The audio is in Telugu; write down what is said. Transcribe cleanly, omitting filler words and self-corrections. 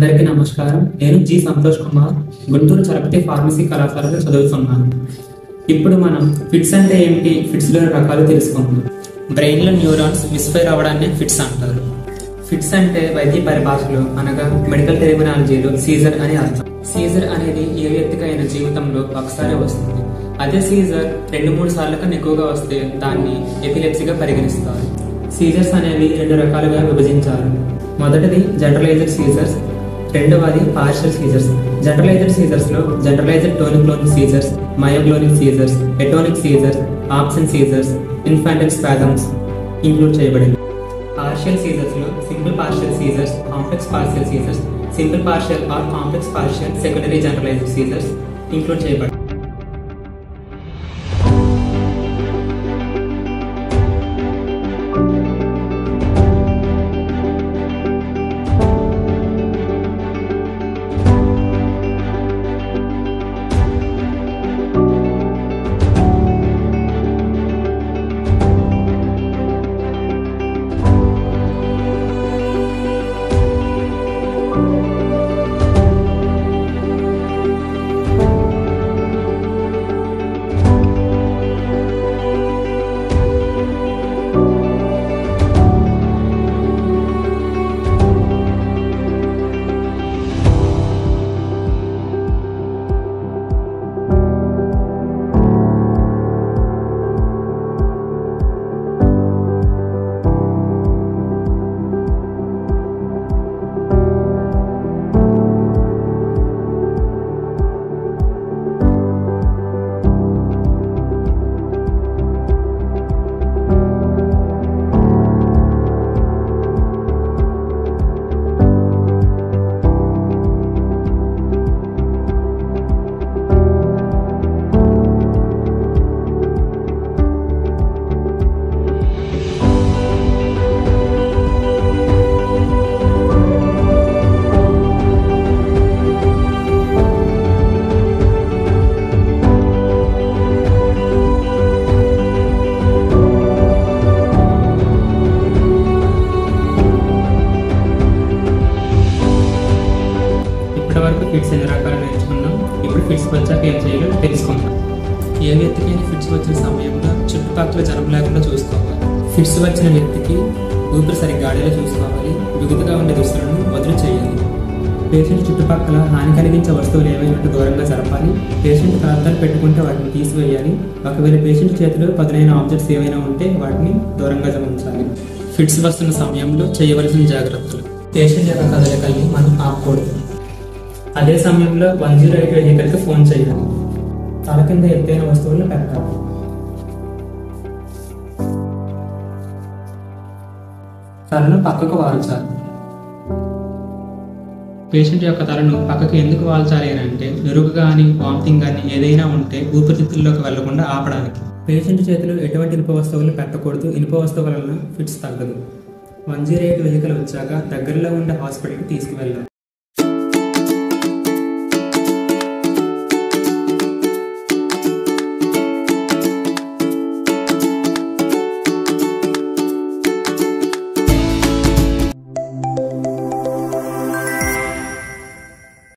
అందరికీ నమస్కారం. నేను జి సంతోష్ కుమార్, గుంటూరు చరపతి ఫార్మసీ కళాశాలలో చదువుతున్నాను. ఇప్పుడు మనం ఫిట్స్ అంటే ఏమిటి, ఫిట్స్లో రకాలు తెలుసుకుందాం. బ్రెయిన్లో న్యూరాన్స్ మిస్ఫైర్ అవ్వడాన్ని ఫిట్స్ అంటారు. ఫిట్స్ అంటే వైద్య పరిభాషలో అనగా మెడికల్ టెర్మినాలజీలో సీజర్ అని అర్థం. సీజర్ అనేది ఏ వ్యక్తికైనా జీవితంలో ఒకసారి వస్తుంది. అదే సీజర్ 2-3 సార్లు కన్నా ఎక్కువగా వస్తే దాన్ని ఎపిలెప్సీగా పరిగణిస్తారు. సీజర్స్ అనేవి 2 రకాలుగా విభజించారు. మొదటిది జనరలైజ్డ్ సీజర్స్, రెండవది పార్షియల్ సీజర్స్. జనరలైజ్డ్ సీజర్స్ లో generalized tonic clonic seizures, myoclonic seizures, atonic seizures, absence seizures, infantile spasms include చేయబడింది. పార్షియల్ సీజర్స్ లో simple partial seizures, complex partial seizures, simple partial or complex partial secondary generalized seizures include చేయబడింది. ఇప్పటివరకు ఫిట్స్ ఎన్ని రకాలు నేర్చుకున్నాం. ఇప్పుడు ఫిట్స్ వచ్చాక ఏం చేయాలో తెలుసుకుందాం. ఏ వ్యక్తికైనా ఫిట్స్ వచ్చిన సమయంలో చుట్టుపక్కల జనం లేకుండా చూసుకోవాలి. ఫిట్స్ వచ్చిన వ్యక్తికి ఊపిరి సరిగ్గా ఆడేలా చూసుకోవాలి. బిగుతుగా ఉండే దుస్తులను వదిలి చేయాలి. పేషెంట్ చుట్టుపక్కల హాని కలిగించే వస్తువులు ఏమైనా దూరంగా జరపాలి. పేషెంట్ కలద్దాలు పెట్టుకుంటే వాటిని తీసివేయాలి. ఒకవేళ పేషెంట్ చేతిలో పదునైన ఆబ్జెక్ట్స్ ఏవైనా ఉంటే వాటిని దూరంగా ఉంచాలి. ఫిట్స్ వస్తున్న సమయంలో చేయవలసిన జాగ్రత్తలు: పేషెంట్ యొక్క కదలికల్ని మనం ఆపకూడదు. అదే సమయంలో 108 వెహికల్కి ఫోన్ చేయాలి. తల కింద ఎత్తైన వస్తువులను పెట్టాలి. తలను పక్కకు వాల్చాలి. పేషెంట్ యొక్క తలను పక్కకు ఎందుకు వాల్చాలి అని అంటే నిరుగు కానీ వామిటింగ్ కానీ ఏదైనా ఉంటే ఊపిరితిత్తుల్లోకి వెళ్లకుండా ఆపడానికి. పేషెంట్ చేతిలో ఎటువంటి ఇనుప వస్తువులను పెట్టకూడదు. ఇనుప వస్తువుల వలన ఫిట్స్ తగ్గదు. 108 వెహికల్ వచ్చాక దగ్గరలో ఉండే హాస్పిటల్కి తీసుకువెళ్ళాలి.